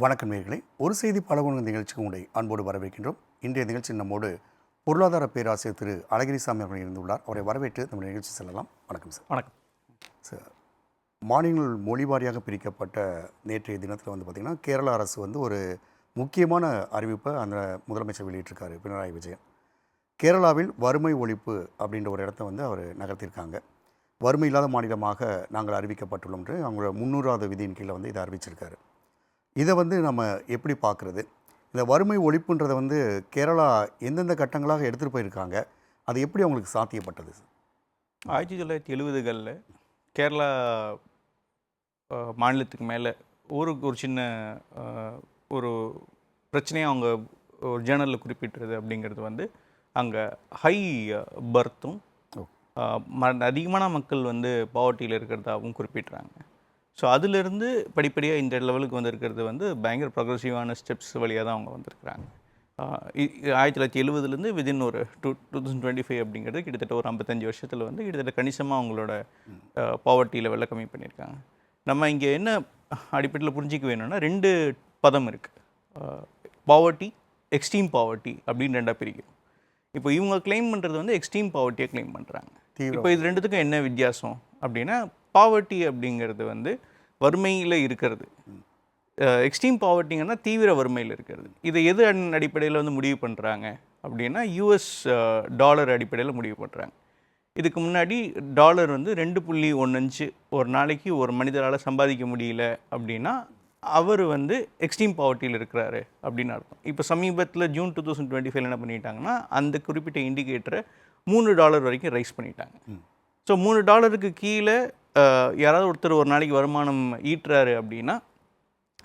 வணக்கம் நேயர்களே, ஒரு செய்தி பலகுண நிகழ்ச்சிக்கு உங்களை அன்போடு வரவேற்கின்றோம். இன்றைய நிகழ்ச்சி நம்மோடு பொருளாதார பேராசிரியர் திரு அழகிரிசாமி அவர்கள் இருந்துள்ளார். அவரை வரவேற்று நம்முடைய நிகழ்ச்சி செல்லலாம். வணக்கம் சார். வணக்கம் சார், மாநிலங்கள் மொழி வாரியாக பிரிக்கப்பட்ட நேற்றைய தினத்தில் பார்த்திங்கன்னா கேரள அரசு ஒரு முக்கியமான அறிவிப்பை அந்த முதலமைச்சர் வெளியிட்டிருக்காரு பினராயி விஜயன். கேரளாவில் வறுமை ஒழிப்பு அப்படின்ற ஒரு இடத்த அவர் நகர்த்தியிருக்காங்க. வறுமை இல்லாத மாநிலமாக நாங்கள் அறிவிக்கப்பட்டுள்ளோம் என்று அவங்களோட 300வது விதியின் கீழே இதை அறிவிச்சிருக்காரு. இதை நம்ம எப்படி பார்க்குறது? இந்த வறுமை ஒழிப்புன்றதை கேரளா எந்தெந்த கட்டங்களாக எடுத்துகிட்டு போயிருக்காங்க, அது எப்படி அவங்களுக்கு சாத்தியப்பட்டது? 1970களில் கேரளா மாநிலத்துக்கு மேலே ஒரு சின்ன ஒரு பிரச்சனையை அவங்க ஒரு ஜேர்னலில் குறிப்பிட்டுறது அப்படிங்கிறது அங்கே ஹை பர்த்தும் அதிகமான மக்கள் பாவர்ட்டியில் இருக்கிறதாகவும் குறிப்பிட்றாங்க. ஸோ அதிலிருந்து படிப்படியாக இந்த லெவலுக்கு இருக்கிறது பயங்கர ப்ரொக்ரெசிவான ஸ்டெப்ஸ் வழியாக தான் அவங்க வந்திருக்கிறாங்க. 1970லேருந்து விதின் ஒரு 2025 அப்படிங்கிறது கிட்டத்தட்ட ஒரு 55 வருஷத்தில் கிட்டத்தட்ட கணிசமாக அவங்களோட பாவர்ட்டி லெவலில் கம்மி பண்ணியிருக்காங்க. நம்ம இங்கே என்ன அடிப்படையில் புரிஞ்சிக்க வேணும்னா 2 பதம் இருக்குது. பாவர்ட்டி, எக்ஸ்ட்ரீம் பாவர்ட்டி அப்படின்னு 2 பிரிக்கும். இப்போ இவங்க கிளைம் பண்ணுறது எக்ஸ்ட்ரீம் பாவர்ட்டியை கிளைம் பண்ணுறாங்க. இப்போ இது ரெண்டுத்துக்கும் என்ன வித்தியாசம் அப்படின்னா, பாவர்ட்டி அப்படிங்கிறது வறுமையில் இருக்கிறது, எக்ஸ்ட்ரீம் பாவர்ட்டிங்கன்னா தீவிர வறுமையில் இருக்கிறது. இதை எது அடிப்படையில் முடிவு பண்ணுறாங்க அப்படின்னா US டாலர் அடிப்படையில் முடிவு பண்ணுறாங்க. இதுக்கு முன்னாடி டாலர் 2.15 ஒரு நாளைக்கு ஒரு மனிதரால் சம்பாதிக்க முடியல அப்படின்னா அவர் எக்ஸ்ட்ரீம் பாவர்ட்டியில் இருக்கிறாரு அப்படின்னு அர்த்தம். இப்போ சமீபத்தில் ஜூன் 2025 என்ன பண்ணிட்டாங்கன்னா, அந்த குறிப்பிட்ட இண்டிகேட்டரை $3 வரைக்கும் ரைஸ் பண்ணிட்டாங்க. ஸோ $3க்கு கீழே யாராவது ஒருத்தர் ஒரு நாளைக்கு வருமானம் ஈட்டுறாரு அப்படின்னா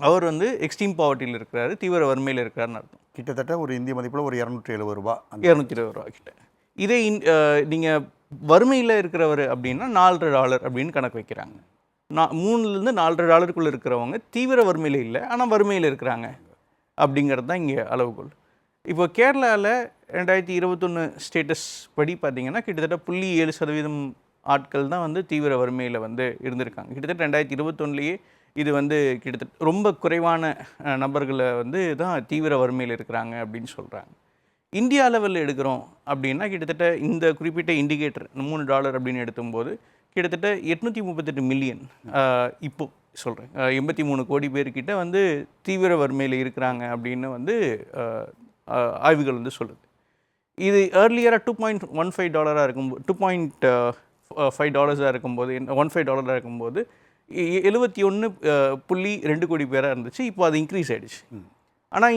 அவர் எக்ஸ்ட்ரீம் பாவர்ட்டியில் இருக்கிறாரு, தீவிர வறுமையில் இருக்கிறாருன்னு அர்த்தம். கிட்டத்தட்ட ஒரு இந்திய மதிப்பில் ஒரு $270 220 கிட்ட. இதே நீங்கள் வறுமையில் இருக்கிறவர் அப்படின்னா $4 அப்படின்னு கணக்கு வைக்கிறாங்க. 3லேருந்து $4 இருக்கிறவங்க தீவிர வறுமையில் இல்லை, ஆனால் வறுமையில் இருக்கிறாங்க அப்படிங்கிறது தான் இங்கே அளவுகோல். இப்போ கேரளாவில் 2021 ஸ்டேட்டஸ் படி பார்த்திங்கன்னா கிட்டத்தட்ட 0.7% ஆட்கள் தான் தீவிர வறுமையில் இருந்திருக்காங்க. கிட்டத்தட்ட 2021லேயே இது கிட்டத்தட்ட ரொம்ப குறைவான நபர்களை தான் தீவிர வறுமையில் இருக்கிறாங்க அப்படின்னு சொல்கிறாங்க. இந்தியா லெவலில் எடுக்கிறோம் அப்படின்னா கிட்டத்தட்ட இந்த குறிப்பிட்ட இண்டிகேட்டர் $3 அப்படின்னு எடுக்கும்போது கிட்டத்தட்ட 838 மில்லியன், இப்போது சொல்கிறேன் 83 கோடி பேர்கிட்ட தீவிர வறுமையில் இருக்கிறாங்க அப்படின்னு ஆய்வுகள் சொல்லுது. இது ஏர்லியராக $2.15 இருக்கும்போது $2.5 இருக்கும்போது $15 இருக்கும்போது 71.2 கோடி பேராக இருந்துச்சு. இப்போ அது இன்க்ரீஸ் ஆகிடுச்சு. ஆனால்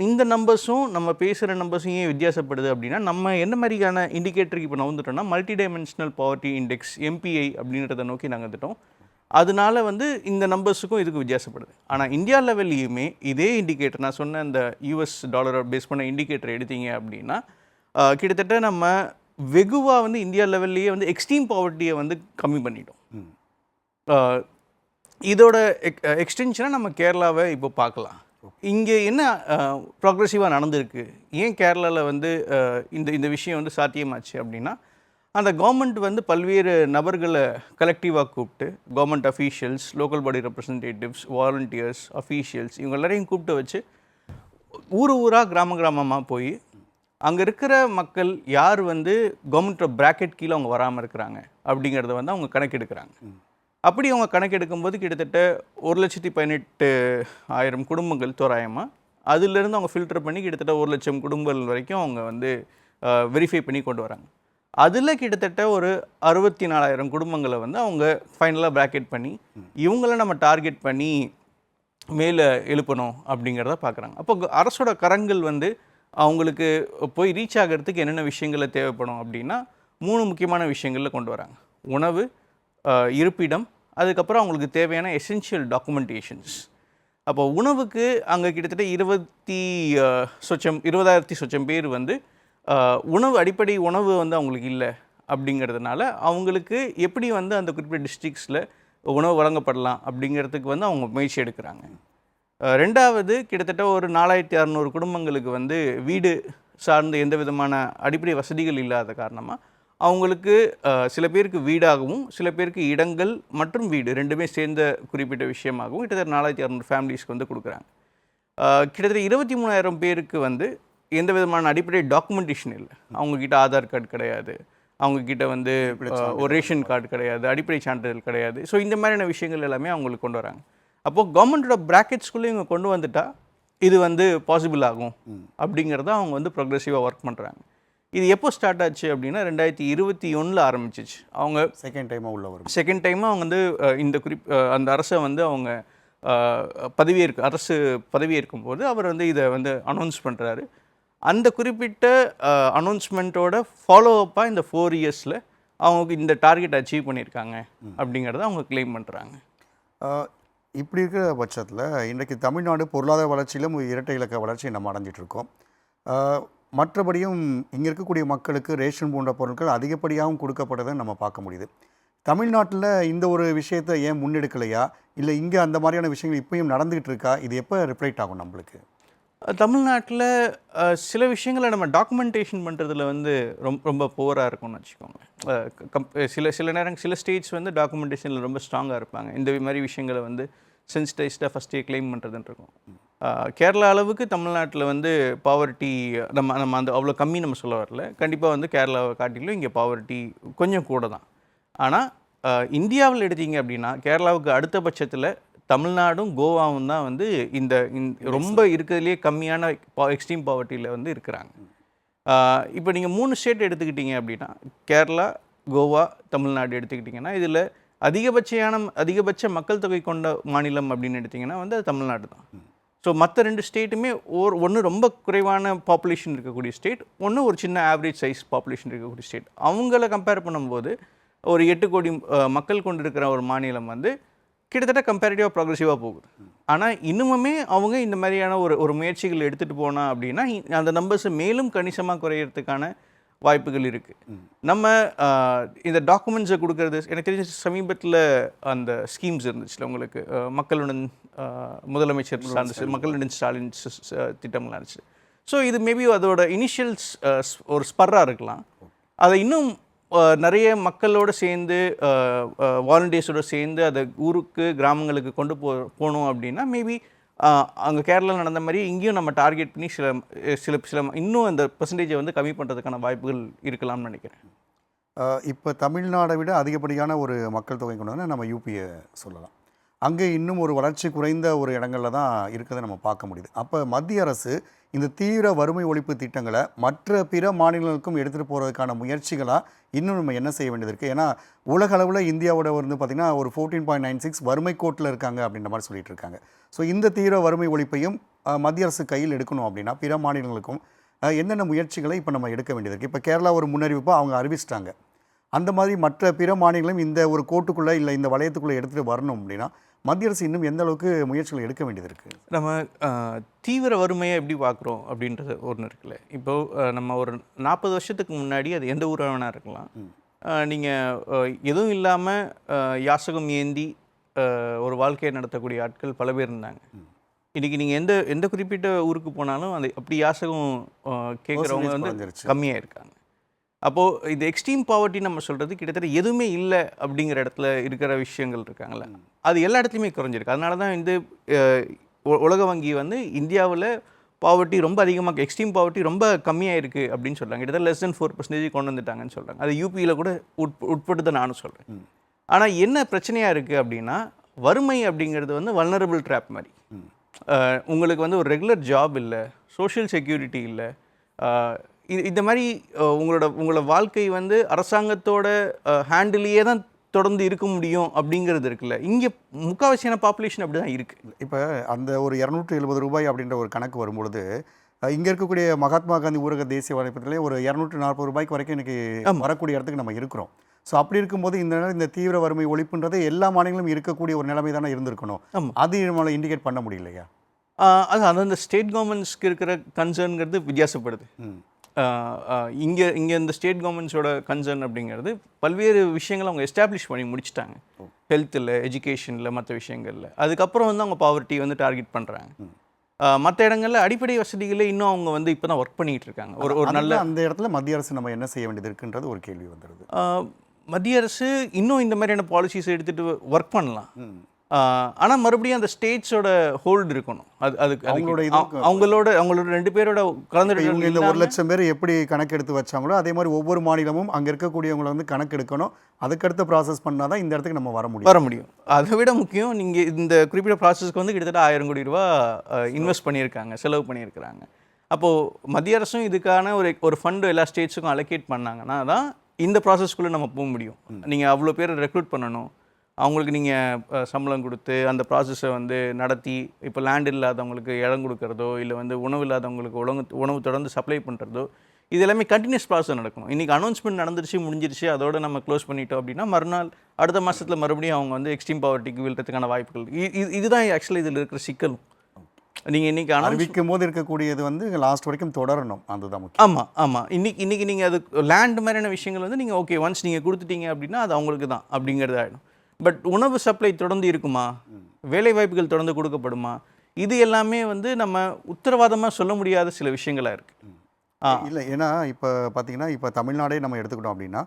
இந்த நம்பர்ஸும் நம்ம பேசுகிற நம்பர்ஸும் ஏன் வித்தியாசப்படுது அப்படின்னா, நம்ம என்ன மாதிரியான இண்டிகேட்டருக்கு இப்போ வந்துட்டோம்னா multi dimensional poverty index MPI அப்படின்றத நோக்கி நாங்கள் வந்துட்டோம். அதனால இந்த நம்பர்ஸுக்கும் இதுக்கு வித்தியாசப்படுது. ஆனால் இந்தியா லெவல்லையுமே இதே இண்டிகேட்டர், நான் சொன்ன இந்த US டாலரை பேஸ் பண்ண இண்டிகேட்டர் எடுத்தீங்க அப்படின்னா கிட்டத்தட்ட நம்ம வெகுவாக இந்தியா லெவல்லையே எக்ஸ்ட்ரீம் பாவர்ட்டியை கம்மி பண்ணிட்டோம். இதோட எக்ஸ்டென்ஷனை நம்ம கேரளாவை இப்போ பார்க்கலாம். இங்கே என்ன ப்ராக்ரெசிவாக நடந்திருக்கு, ஏன் கேரளாவில் இந்த விஷயம் சாத்தியமாச்சு அப்படின்னா, அந்த கவர்மெண்ட் பல்வேறு நபர்களை கலெக்டிவாக கூப்பிட்டு, government officials, local body representatives, volunteers, officials இவங்க எல்லாரையும் கூப்பிட்டு வச்சு ஊராக கிராமமாக போய் அங்கே இருக்கிற மக்கள் யார் கவர்மெண்ட்டோட ப்ராக்கெட் கீழே அவங்க வராமல் இருக்கிறாங்க அப்படிங்கிறத அவங்க கணக்கெடுக்கிறாங்க. அப்படி அவங்க கணக்கெடுக்கும்போது கிட்டத்தட்ட 1,18,000 குடும்பங்கள் தோராயமாக, அதிலிருந்து அவங்க ஃபில்டர் பண்ணி கிட்டத்தட்ட 1,00,000 குடும்பங்கள் வரைக்கும் அவங்க வெரிஃபை பண்ணி கொண்டு வராங்க. அதில் கிட்டத்தட்ட ஒரு 64,000 குடும்பங்களை அவங்க ஃபைனலாக ப்ராக்கெட் பண்ணி இவங்கள நம்ம டார்கெட் பண்ணி மேலே எழுப்பணும் அப்படிங்கிறத பார்க்குறாங்க. அப்போ அரசோட கரங்கள் அவங்களுக்கு போய் ரீச் ஆகிறதுக்கு என்னென்ன விஷயங்களை தேவைப்படும் அப்படின்னா 3 முக்கியமான விஷயங்களில் கொண்டு வராங்க. உணவு, இருப்பிடம், அதுக்கப்புறம் அவங்களுக்கு தேவையான எசென்ஷியல் டாக்குமெண்டேஷன்ஸ். அப்போ உணவுக்கு அங்கே கிட்டத்தட்ட 20,000 சொச்சம் பேர் உணவு, அடிப்படை உணவு அவங்களுக்கு இல்லை அப்படிங்கிறதுனால அவங்களுக்கு எப்படி அந்த குறிப்பிட்ட டிஸ்ட்ரிக்ஸில் உணவு வழங்கப்படலாம் அப்படிங்கிறதுக்கு அவங்க முயற்சி எடுக்கிறாங்க. ரெண்டாவது, கிட்டத்தட்ட ஒரு 4,600 குடும்பங்களுக்கு வீடு சார்ந்த எந்த விதமான அடிப்படை வசதிகள் இல்லாத காரணமாக அவங்களுக்கு சில பேருக்கு வீடாகவும் சில பேருக்கு இடங்கள் மற்றும் வீடு ரெண்டுமே சேர்ந்த குறிப்பிட்ட விஷயமாகவும் கிட்டத்தட்ட 4,600 ஃபேமிலிஸ்க்கு கொடுக்குறாங்க. கிட்டத்தட்ட 23,000 பேருக்கு வந்து எந்த விதமான அடிப்படை டாக்குமெண்டேஷன் இல்லை. அவங்கக்கிட்ட ஆதார் கார்டு கிடையாது, அவங்கக்கிட்ட வந்து ஒரு ரேஷன் கார்டு கிடையாது, அடிப்படை சான்றிதழ் கிடையாது. ஸோ இந்த மாதிரியான விஷயங்கள் எல்லாமே அவங்களுக்கு கொண்டு வராங்க. அப்போது கவர்மெண்ட்டோட ப்ராக்கெட்ஸ்குள்ளே இவங்க கொண்டு வந்துட்டா இது வந்து பாசிபிள் ஆகும் அப்படிங்கிறத அவங்க வந்து ப்ரோக்ரெசிவாக ஒர்க் பண்ணுறாங்க. இது எப்போ ஸ்டார்ட் ஆச்சு அப்படின்னா 2021 ஆரம்பிச்சிச்சு. அவங்க செகண்ட் டைமாக உள்ள வரும். செகண்ட் டைமாக அவங்க வந்து இந்த அந்த அரசை வந்து அவங்க அரசு பதவியேற்கும் போது அவர் வந்து இதை வந்து அனௌன்ஸ் பண்ணுறாரு. அந்த குறிப்பிட்ட அனௌன்ஸ்மெண்ட்டோட ஃபாலோஅப்பாக இந்த 4 இயர்ஸில் அவங்க இந்த டார்கெட் அச்சீவ் பண்ணியிருக்காங்க அப்படிங்கிறத அவங்க கிளைம் பண்ணுறாங்க. இப்படி இருக்கிற பட்சத்தில் இன்றைக்கு தமிழ்நாடு பொருளாதார வளர்ச்சியிலும் இரட்டை இலக்க வளர்ச்சியை நம்ம அடைஞ்சிட்டு இருக்கோம். மற்றபடியும் இங்கே இருக்கக்கூடிய மக்களுக்கு ரேஷன் போன்ற பொருட்கள் அதிகப்படியாகவும் கொடுக்கப்பட்டதை நம்ம பார்க்க முடியுது. தமிழ்நாட்டில் இந்த ஒரு விஷயத்தை ஏன் முன்னெடுக்கலையா, இல்லை இங்கே அந்த மாதிரியான விஷயங்கள் இப்பயும் நடந்துகிட்டு இருக்கா? இது எப்போ ரிஃப்ளெக்ட் ஆகும் நம்மளுக்கு? தமிழ்நாட்டில் சில விஷயங்களை நம்ம டாக்குமெண்டேஷன் பண்ணுறதுல வந்து ரொம்ப புவராக இருக்கும்னு வச்சுக்கோங்க. சில நேரம் சில ஸ்டேட்ஸ் வந்து டாக்குமெண்டேஷனில் ரொம்ப ஸ்ட்ராங்காக இருப்பாங்க. இந்த மாதிரி விஷயங்களை வந்து சென்சிடைஸ்டாக ஃபஸ்ட்டே கிளைம் பண்ணுறதுன்னு இருக்கும். கேரளா அளவுக்கு தமிழ்நாட்டில் வந்து பாவர்ட்டி நம்ம அந்த அவ்வளோ கம்மி நம்ம சொல்ல வரல. கண்டிப்பாக வந்து கேரளாவை காட்டிலும் இங்கே பாவர்ட்டி கொஞ்சம் கூட தான். ஆனால் இந்தியாவில் எடுத்தீங்க அப்படின்னா கேரளாவுக்கு அடுத்த பட்சத்தில் தமிழ்நாடும் கோவாவும் தான் வந்து இந்த ரொம்ப இருக்கிறதுலே கம்மியான எக்ஸ்ட்ரீம் பாவர்ட்டியில் வந்து இருக்கிறாங்க. இப்போ நீங்கள் 3 ஸ்டேட் எடுத்துக்கிட்டீங்க அப்படின்னா கேரளா, கோவா, தமிழ்நாடு எடுத்துக்கிட்டிங்கன்னா இதில் அதிகபட்ச மக்கள் தொகை கொண்ட மாநிலம் அப்படின்னு எடுத்திங்கன்னா வந்து அது தமிழ்நாடு தான். ஸோ மற்ற 2 ஸ்டேட்டுமே ஒன்று ரொம்ப குறைவான பாப்புலேஷன் இருக்கக்கூடிய ஸ்டேட், ஒன்று ஒரு சின்ன ஆவரேஜ் சைஸ் பாப்புலேஷன் இருக்கக்கூடிய ஸ்டேட். அவங்கள கம்பேர் பண்ணும்போது ஒரு 8 கோடி மக்கள் கொண்டு இருக்கிற ஒரு மாநிலம் வந்து கிட்டத்தட்ட கம்பேரிட்டிவாக ப்ராக்ரெசிவாக போகுது. ஆனால் இன்னுமுமே அவங்க இந்த மாதிரியான ஒரு முயற்சிகள் எடுத்துகிட்டு போனால் அப்படின்னா அந்த நம்பர்ஸை மேலும் கணிசமாக குறையிறதுக்கான வாய்ப்புகள் இருக்குது. நம்ம இந்த டாக்குமெண்ட்ஸை கொடுக்கறது எனக்கு தெரிஞ்ச சமீபத்தில் அந்த ஸ்கீம்ஸ் இருந்துச்சுல உங்களுக்கு, மக்களுடன் முதலமைச்சர் சார்ந்த மக்களுடன் ஸ்டாலின் திட்டம்லாம் இருந்துச்சு. ஸோ இது மேபி அதோட இனிஷியல்ஸ் ஒரு ஸ்பர்ராக இருக்கலாம். அதை இன்னும் நிறைய மக்களோடு சேர்ந்து வாலண்டியர்ஸோடு சேர்ந்து அதை ஊருக்கு கிராமங்களுக்கு கொண்டு போகணும் அப்படின்னா மேபி அங்கே கேரளாவில் நடந்த மாதிரி இங்கேயும் நம்ம டார்கெட் பண்ணி சில இன்னும் அந்த பெர்சன்டேஜை வந்து கம்மி பண்ணுறதுக்கான வாய்ப்புகள் இருக்கலாம்னு நினைக்கிறேன். இப்போ தமிழ்நாடை விட அதிகப்படியான ஒரு மக்கள் தொகை கொண்டு நம்ம யூபியை சொல்லலாம். அங்கே இன்னும் ஒரு வளர்ச்சி குறைந்த ஒரு இடங்களில் தான் இருக்கிறத நம்ம பார்க்க முடியுது. அப்போ மத்திய அரசு இந்த தீவிர வறுமை ஒழிப்பு திட்டங்களை மற்ற பிற மாநிலங்களுக்கும் எடுத்துகிட்டு போகிறதுக்கான முயற்சிகளாக இன்னும் நம்ம என்ன செய்ய வேண்டியது இருக்குது? ஏன்னா உலக அளவில் இந்தியாவோட வந்து பார்த்திங்கன்னா ஒரு 14.96 வறுமை கோட்டில் இருக்காங்க அப்படின்ற மாதிரி சொல்லிட்டு இருக்காங்க. ஸோ இந்த தீவிர வறுமை ஒழிப்பையும் மத்திய அரசு கையில் எடுக்கணும் அப்படின்னா பிற மாநிலங்களுக்கும் என்னென்ன முயற்சிகளை இப்போ நம்ம எடுக்க வேண்டியது இருக்குது? இப்போ கேரளா ஒரு முன்னறிவிப்பாக அவங்க அறிவிச்சிட்டாங்க. அந்த மாதிரி மற்ற பிற மாநிலங்களும் இந்த ஒரு கோட்டுக்குள்ளே இல்லை இந்த வளையத்துக்குள்ளே எடுத்துகிட்டு வரணும் அப்படின்னா மத்திய அரசு இன்னும் எந்த அளவுக்கு முயற்சிகள் எடுக்க வேண்டியது இருக்குது? நம்ம தீவிர வறுமையை எப்படி பார்க்குறோம் அப்படின்றது ஒன்று இருக்குல்ல. இப்போது நம்ம ஒரு 40 வருஷத்துக்கு முன்னாடி அது எந்த ஊராக வேணா இருக்கலாம், நீங்கள் எதுவும் இல்லாமல் யாசகம் ஏந்தி ஒரு வாழ்க்கையை நடத்தக்கூடிய ஆட்கள் பல பேர் இருந்தாங்க. இன்றைக்கி நீங்கள் எந்த குறிப்பிட்ட ஊருக்கு போனாலும் அது அப்படி யாசகம் கேட்குறவங்க வந்து கம்மியாக இருக்காங்க. அப்போது இது எக்ஸ்ட்ரீம் பாவர்ட்டி நம்ம சொல்கிறது கிட்டத்தட்ட எதுவுமே இல்லை அப்படிங்கிற இடத்துல இருக்கிற விஷயங்கள் இருக்காங்களே, அது எல்லா இடத்துலையுமே குறைஞ்சிருக்கு. அதனால தான் இந்த உலக வங்கி வந்து இந்தியாவில் பாவர்ட்டி ரொம்ப அதிகமாக எக்ஸ்ட்ரீம் பாவர்ட்டி ரொம்ப கம்மியாக இருக்குது அப்படின்னு சொல்கிறாங்க. கிட்டத்தட்ட less than 4% கொண்டு வந்துட்டாங்கன்னு சொல்கிறாங்க. அது யூபியில் கூட உட்பட்டு தான் நானும் சொல்கிறேன். ஆனால் என்ன பிரச்சனையாக இருக்குது அப்படின்னா வறுமை அப்படிங்கிறது வந்து வல்னரபிள் ட்ராப் மாதிரி. உங்களுக்கு வந்து ஒரு ரெகுலர் ஜாப் இல்லை, சோஷியல் செக்யூரிட்டி இல்லை, இந்த மாதிரி உங்களோட வாழ்க்கை வந்து அரசாங்கத்தோட ஹேண்டிலேயே தான் தொடர்ந்து இருக்க முடியும் அப்படிங்கிறது இருக்குல்ல. இங்கே முக்கால்வாசியான பாப்புலேஷன் அப்படி தான் இருக்குது. இப்போ அந்த ஒரு 270 ரூபாய் அப்படின்ற ஒரு கணக்கு வரும்பொழுது இங்கே இருக்கக்கூடிய மகாத்மா காந்தி ஊரக தேசிய வலைப்பத்திலே ஒரு 240 ரூபாய்க்கு வரைக்கும் இன்றைக்கி வரக்கூடிய இடத்துக்கு நம்ம இருக்கிறோம். ஸோ அப்படி இருக்கும்போது இந்த தீவிர வறுமை ஒழிப்புன்றது எல்லா மாநிலங்களும் இருக்கக்கூடிய ஒரு நிலைமை தானே இருந்திருக்கணும். அது நம்மளை இண்டிகேட் பண்ண முடியலையா? அது அந்தந்த ஸ்டேட் கவர்மெண்ட்ஸ்க்கு இருக்கிற கன்சர்ன்கிறது வித்தியாசப்படுது. இங்கே இந்த ஸ்டேட் கவர்மெண்ட்ஸோட கன்சர்ன் அப்படிங்கிறது பல்வேறு விஷயங்களை அவங்க எஸ்டாப்ளிஷ் பண்ணி முடிச்சிட்டாங்க. ஹெல்த்தில், எஜுகேஷனில், மற்ற விஷயங்களில். அதுக்கப்புறம் வந்து அவங்க பாவர்ட்டி வந்து டார்கெட் பண்ணுறாங்க. மற்ற இடங்களில் அடிப்படை வசதிகளில் இன்னும் அவங்க வந்து இப்போ தான் ஒர்க் பண்ணிகிட்டு இருக்காங்க. ஒரு நல்ல அந்த இடத்துல மத்திய அரசு நம்ம என்ன செய்ய வேண்டியது இருக்குன்றது ஒரு கேள்வி வந்துடுது. மத்திய அரசு இன்னும் இந்த மாதிரியான பாலிசிஸை எடுத்துகிட்டு ஒர்க் பண்ணலாம். ஆனால் மறுபடியும் அந்த ஸ்டேட்ஸோட ஹோல்டு இருக்கணும். அவங்களோட அவங்களோட 2 பேரோட இவங்க இந்த 1,00,000 பேர் எப்படி கணக்கெடுத்து வச்சாங்களோ அதே மாதிரி ஒவ்வொரு மாநிலமும் அங்கே இருக்கக்கூடியவங்களை வந்து கணக்கெடுக்கணும். அதுக்கடுத்து ப்ராசஸ் பண்ணால் தான் இந்த இடத்துக்கு நம்ம வர முடியும். அதை விட முக்கியம், நீங்கள் இந்த குறிப்பிட்ட ப்ராசஸ்க்கு வந்து கிட்டத்தட்ட 1000 கோடி ரூபா இன்வெஸ்ட் பண்ணியிருக்காங்க, செலவு பண்ணியிருக்கிறாங்க. அப்போது மத்திய அரசும் இதுக்கான ஒரு ஃபண்டு எல்லா ஸ்டேட்ஸுக்கும் அலோகேட் பண்ணாங்கன்னா தான் இந்த ப்ராசஸ்க்குள்ளே நம்ம போக முடியும். நீங்கள் அவ்வளோ பேர் ரெக்ரூட் பண்ணணும், அவங்களுக்கு நீங்கள் சம்பளம் கொடுத்து அந்த ப்ராசஸை வந்து நடத்தி, இப்போ லேண்ட் இல்லாதவங்களுக்கு இடம் கொடுக்கறதோ இல்லை வந்து உணவு இல்லாதவங்களுக்கு உணவு தொடர்ந்து சப்ளை பண்ணுறதோ, இது எல்லாமே கண்டினியூஸ் ப்ராசஸ் நடக்கணும். இன்றைக்கி அனௌன்ஸ்மெண்ட் நடந்துருச்சு, முடிஞ்சிருச்சு, அதோடு நம்ம க்ளோஸ் பண்ணிட்டோம் அப்படின்னா மறுநாள் அடுத்த மாதத்தில் மறுபடியும் அவங்க வந்து எக்ஸ்ட்ரீம் பாவர்ட்டிக்கு வீழ்றதுக்கான வாய்ப்புகள். இதுதான் ஆக்சுவலி இதில் இருக்கிற சிக்கலும். நீங்கள் இன்றைக்கி அறிவிக்கும் போது இருக்கக்கூடியது வந்து லாஸ்ட் வரைக்கும் தொடரணும், அதுதான் முக்கியம். ஆமாம். இன்றைக்கி நீங்கள் அது லேண்ட் மாதிரியான விஷயங்கள் வந்து நீங்கள் ஓகே ஒன்ஸ் நீங்கள் கொடுத்துட்டீங்க அப்படின்னா அது அவங்களுக்கு தான் அப்படிங்கிறது ஆகிடும். பட் உணவு சப்ளை தொடர்ந்து இருக்குமா, வேலை வாய்ப்புகள் தொடர்ந்து கொடுக்கப்படுமா, இது எல்லாமே வந்து நம்ம உத்தரவாதமாக சொல்ல முடியாத சில விஷயங்களாக இருக்குது. இல்லை, ஏன்னா இப்போ பார்த்தீங்கன்னா இப்போ தமிழ்நாடே நம்ம எடுத்துக்கிட்டோம் அப்படின்னா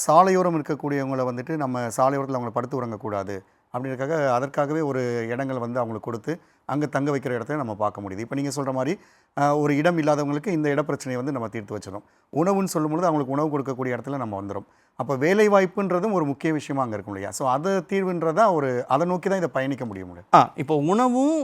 சாலையோரம் இருக்கக்கூடியவங்களை வந்துட்டு நம்ம சாலையோரத்தில் அவங்களை படுத்து உறங்கக்கூடாது அப்படின்றக்காக அதற்காகவே ஒரு இடங்கள் வந்து அவங்களுக்கு கொடுத்து அங்கே தங்க வைக்கிற இடத்துல நம்ம பார்க்க முடியுது. இப்போ நீங்கள் சொல்கிற மாதிரி ஒரு இடம் இல்லாதவங்களுக்கு இந்த இட பிரச்சனையை வந்து நம்ம தீர்த்து வச்சிடும். உணவுன்னு சொல்லும்பொழுது அவங்களுக்கு உணவு கொடுக்கக்கூடிய இடத்துல நம்ம வந்துடும். அப்போ வேலை வாய்ப்புன்றதும் ஒரு முக்கிய விஷயமா அங்கே இருக்கும் இல்லையா? ஸோ அது தீர்வுன்றதா அதை நோக்கி தான் இதை பயணிக்க முடியும். இப்போ உணவும்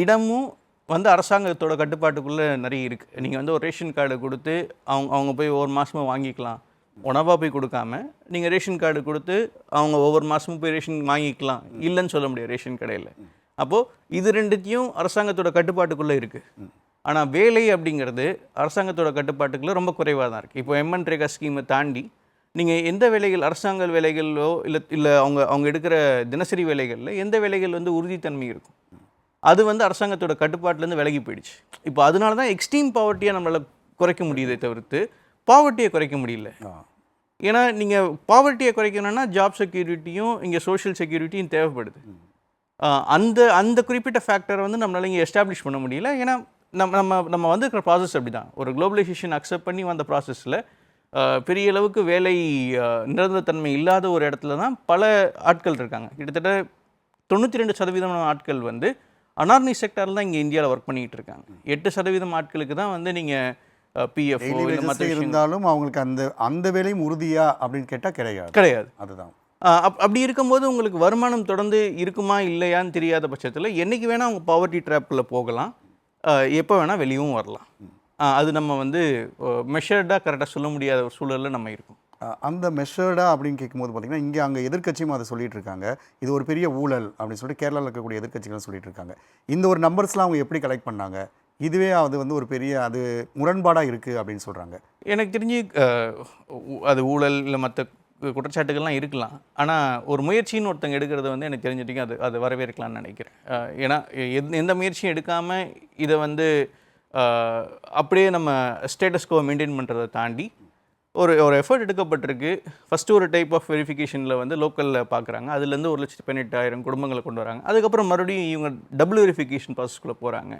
இடமும் வந்து அரசாங்கத்தோட கட்டுப்பாட்டுக்குள்ளே நிறைய இருக்குது. நீங்கள் வந்து ஒரு ரேஷன் கார்டு கொடுத்து அவங்க போய் ஒவ்வொரு மாதமும் வாங்கிக்கலாம். உணவாக போய் கொடுக்காம நீங்கள் ரேஷன் கார்டு கொடுத்து அவங்க ஒவ்வொரு மாதமும் போய் ரேஷன் வாங்கிக்கலாம், இல்லைன்னு சொல்ல முடியாது ரேஷன் கடையில். அப்போது இது ரெண்டுத்தையும் அரசாங்கத்தோட கட்டுப்பாட்டுக்குள்ளே இருக்குது. ஆனால் வேலை அப்படிங்கிறது அரசாங்கத்தோட கட்டுப்பாட்டுக்குள்ளே ரொம்ப குறைவாக தான் இருக்குது. இப்போ எம்என்ரேகா ஸ்கீமை தாண்டி நீங்கள் எந்த வேலைகள் அரசாங்க வேலைகளோ இல்லை அவங்க எடுக்கிற தினசரி வேலைகளில் எந்த வேலைகள் வந்து உறுதித்தன்மை இருக்கும், அது வந்து அரசாங்கத்தோட கட்டுப்பாட்டிலேருந்து விலகி போயிடுச்சு. இப்போ அதனால தான் எக்ஸ்ட்ரீம் பாவர்ட்டியை நம்மளால் குறைக்க முடியுதே தவிர்த்து பாவர்ட்டியை குறைக்க முடியல. ஏன்னா நீங்கள் பாவர்ட்டியை குறைக்கணும்னா ஜாப் செக்யூரிட்டியும் இங்கே சோஷியல் செக்யூரிட்டியும் தேவைப்படுது. அந்த குறிப்பிட்ட ஃபேக்டரை வந்து நம்மளால் இங்கே எஸ்டாப்ளிஷ் பண்ண முடியல. ஏன்னா நம்ம வந்துருக்கிற ப்ராசஸ் அப்படி தான். ஒரு குளோபலைசேஷன் அக்செப்ட் பண்ணி வந்த ப்ராசஸில் பெரிய அளவுக்கு வேலை நிரந்தரத்தன்மை இல்லாத ஒரு இடத்துல தான் பல ஆட்கள் இருக்காங்க. கிட்டத்தட்ட 92% ஆட்கள் வந்து அனார்னி செக்டரில் தான் இங்கே இந்தியாவில் ஒர்க் பண்ணிகிட்டு இருக்காங்க. 8% ஆட்களுக்கு தான் வந்து நீங்கள் பிஎஃப் இருந்தாலும் அவங்களுக்கு அந்த வேலையும் உறுதியா அப்படின்னு கேட்டால் கிடையாது. அதுதான். அப்படி இருக்கும்போது உங்களுக்கு வருமானம் தொடர்ந்து இருக்குமா இல்லையான்னு தெரியாத பட்சத்தில் என்றைக்கு வேணால் அவங்க பாவர்ட்டி ட்ராப்பில் போகலாம், எப்போ வேணால் வெளியும் வரலாம். அது நம்ம வந்து மெஷர்டாக கரெக்டாக சொல்ல முடியாத ஒரு சூழலில் நம்ம இருக்கும். அந்த மெஷர்டாக அப்படின்னு கேட்கும்போது பார்த்திங்கன்னா அங்கே எதிர்க்கட்சியும் அதை சொல்லிட்டு இருக்காங்க, இது ஒரு பெரிய ஊழல் அப்படின்னு சொல்லிட்டு கேரளாவில் இருக்கக்கூடிய எதிர்க்கட்சிகள் சொல்லிட்டு இருக்காங்க. இந்த ஒரு நம்பர்ஸ்லாம் அவங்க எப்படி கலெக்ட் பண்ணாங்க, இதுவே அது வந்து ஒரு பெரிய அது முரண்பாடாக இருக்குது அப்படின்னு சொல்கிறாங்க. எனக்கு தெரிஞ்சு அது ஊழல் இல்லை மற்ற குற்றச்சாட்டுகள்லாம் இருக்கலாம். ஆனால் ஒரு முயற்சின்னு ஒருத்தங்க எடுக்கிறது வந்து எனக்கு தெரிஞ்சிட்டிங்க அது வரவேற்கலாம்னு நினைக்கிறேன். ஏன்னா எந்த முயற்சியும் எடுக்காமல் இதை வந்து அப்படியே நம்ம ஸ்டேட்டஸ்கோ மெயின்டைன் பண்ணுறதை தாண்டி ஒரு எஃபர்ட் எடுக்கப்பட்டிருக்கு. ஃபஸ்ட்டு ஒரு டைப் ஆஃப் வெரிஃபிகேஷனில் வந்து லோக்கலில் பார்க்குறாங்க, அதுலேருந்து 1,18,000 குடும்பங்களை கொண்டு வராங்க. அதுக்கப்புறம் மறுபடியும் இவங்க டபுள் வெரிஃபிகேஷன் ப்ராசஸ்க்குள்ளே போகிறாங்க.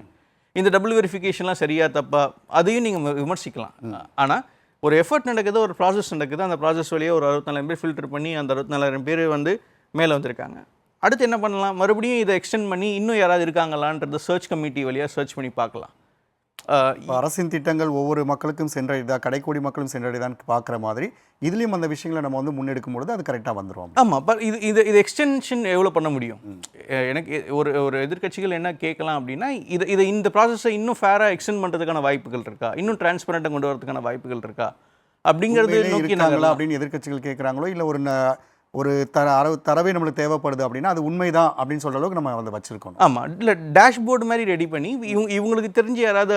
இந்த டபுள் வெரிஃபிகேஷன்லாம் சரியாக தப்பா அதையும் நீங்கள் விமர்சிக்கலாம். ஆனால் ஒரு எஃபர்ட் நடக்குது, ஒரு ப்ராசஸ் நடக்குது. அந்த ப்ராசஸ் வழியாக ஒரு 64,000 பேர் ஃபில்டர் பண்ணி அந்த 64,000 பேர் வந்து மேலே வந்திருக்காங்க. அடுத்து என்ன பண்ணலாம், மறுபடியும் இதை எக்ஸ்டெண்ட் பண்ணி இன்னும் யாராவது இருக்காங்களான்றது சர்ச் கமிட்டி வழியாக சர்ச் பண்ணி பார்க்கலாம். அரசின் திட்டங்கள் ஒவ்வொரு மக்களுக்கும் சென்றடைதா, கடைக்கோடி மக்களும் சென்றடைதான்னு பார்க்குற மாதிரி இதுலேயும் அந்த விஷயங்களை நம்ம வந்து முன்னெடுக்கும் பொழுது அது கரெக்டாக வந்துடும். ஆமாம், பட் இது எக்ஸ்டென்ஷன் எவ்வளோ பண்ண முடியும்? எனக்கு ஒரு எதிர்க்கட்சிகள் என்ன கேட்கலாம் அப்படின்னா, இதை இந்த ப்ராசஸை இன்னும் ஃபேராக எக்ஸ்டெண்ட் பண்ணுறதுக்கான வாய்ப்புகள் இருக்கா, இன்னும் டிரான்ஸ்பரண்ட்டாக கொண்டு வரதுக்கான வாய்ப்புகள் இருக்கா அப்படிங்கிறது நோக்கி நாங்களா அப்படின்னு எதிர்க்கட்சிகள் கேட்குறாங்களோ, இல்லை ஒரு தரவே நம்மளுக்கு தேவைப்படுது அப்படின்னா அது உண்மைதான் அப்படின்னு சொல்கிற அளவுக்கு நம்ம வந்து வச்சுருக்கோம். ஆமாம், இல்லை டேஷ்போர்டு மாதிரி ரெடி பண்ணி இவங்களுக்கு தெரிஞ்சு யாராவது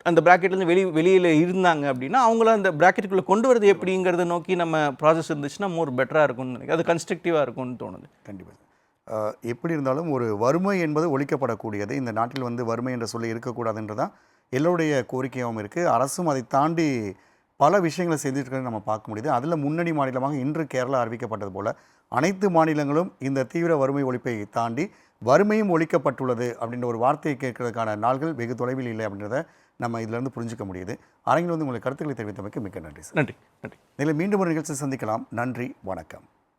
அந்த ப்ராக்கெட்லேருந்து வெளியில் இருந்தாங்க அப்படின்னா அவங்கள அந்த ப்ராக்கெட்டுக்குள்ளே கொண்டு வரது எப்படிங்கிறத நோக்கி நம்ம ப்ராசஸ் இருந்துச்சுன்னா மோர் பெட்டராக இருக்கும்னு நினைக்கிறேன். அது கன்ஸ்ட்ரக்டிவாக இருக்கும்னு தோணுது. கண்டிப்பாக. எப்படி இருந்தாலும் ஒரு வறுமை என்பது ஒழிக்கப்படக்கூடியது. இந்த நாட்டில் வந்து வறுமை என்ற சொல்லி இருக்கக்கூடாதுன்றதான் எல்லோருடைய கோரிக்கையாகவும் இருக்குது. அரசும் அதை தாண்டி பல விஷயங்களை செஞ்சுட்டு நம்ம பார்க்க முடியுது. அதில் முன்னணி மாநிலமாக இன்று கேரளா அறிவிக்கப்பட்டது போல் அனைத்து மாநிலங்களும் இந்த தீவிர வறுமை ஒழிப்பை தாண்டி வறுமையும் ஒழிக்கப்பட்டுள்ளது அப்படின்ற ஒரு வார்த்தையை கேட்கறதுக்கான நாள்கள் வெகு தொலைவில் இல்லை அப்படின்றத நம்ம இதிலிருந்து புரிஞ்சிக்க முடியுது. அரங்கில் வந்து உங்களுக்கு கருத்துக்களை தெரிவித்தமைக்கு மிக்க நன்றி சார். நன்றி. இதில் மீண்டும் ஒரு நிகழ்ச்சி சந்திக்கலாம். நன்றி, வணக்கம்.